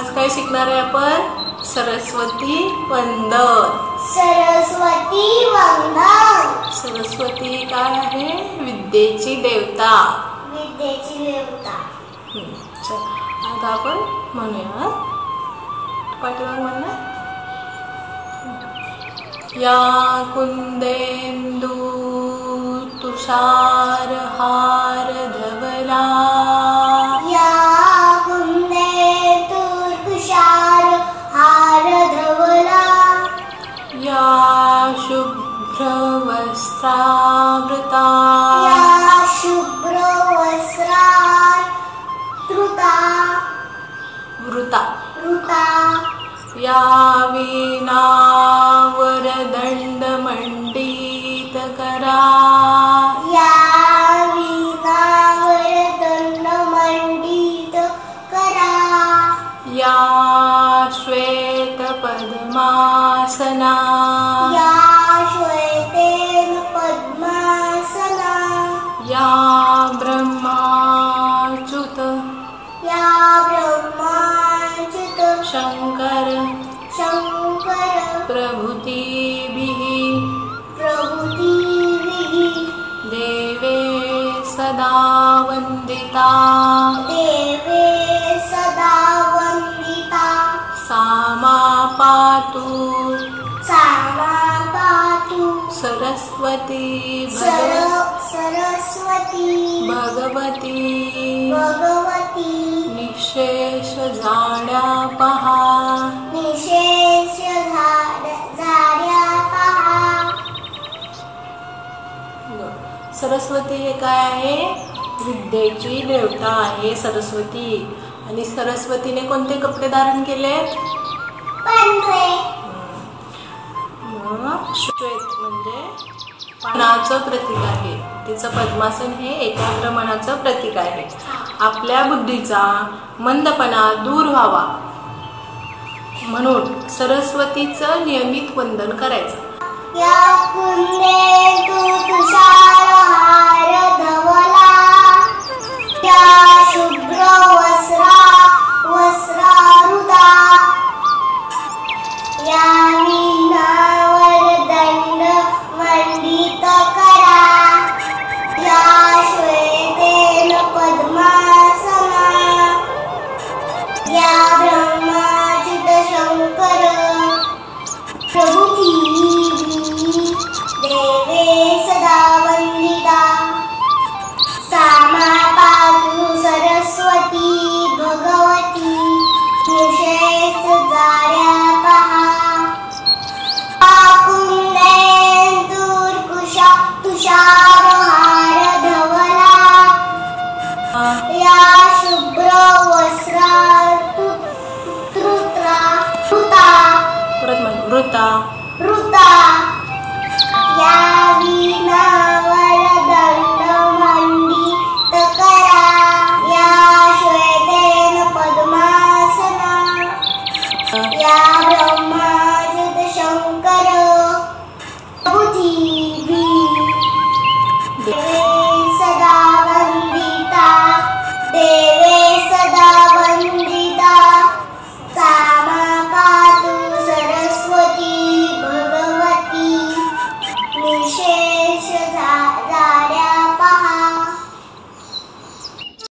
आज काय शिकणार आहे आपण? सरस्वती वंदन. सरस्वती वंदन. सरस्वती काय आहे? विद्येची देवता. विद्येची देवता. आता आपण म्हणूया पाठीमाग म्हणणार. या कुंदेंदू तुषार हार धवला. या कुंदेंदू तुषार हार धवला. या शुभ्र वस्त्रावृता. या शुभ्र वस्त्रावृता. वृता. या वीणावर दंडमंडित करा. या वीणावर दंडमंडित करा. या श्वेत पद्मासना. या श्वेतेन पद्मासना. या ब्रह्माच्युत. या ब्रह्माच्युत. शंकर प्रभृतिभिः देवे सदा वंदिता. देवे सदा वंदिता. सा मा पातु. सा मा पातु. सरस्वती सरस्वती भगवती निशेष झाड्या पहा. निशेष झाड्या पहा. सरस्वती हे काय आहे? विद्येची देवता आहे सरस्वती. आणि सरस्वतीने कोणते कपडे धारण केलेत? पांढरे. श्वेत म्हणजे मनाचं प्रतीक आहे. तिचं पद्मासन हे एकाग्र मनाचं प्रतीक आहे. आपल्या बुद्धीचा मंदपणा दूर व्हावा म्हणून सरस्वतीचं नियमित वंदन करायचं. या कुंदेंदू तुषार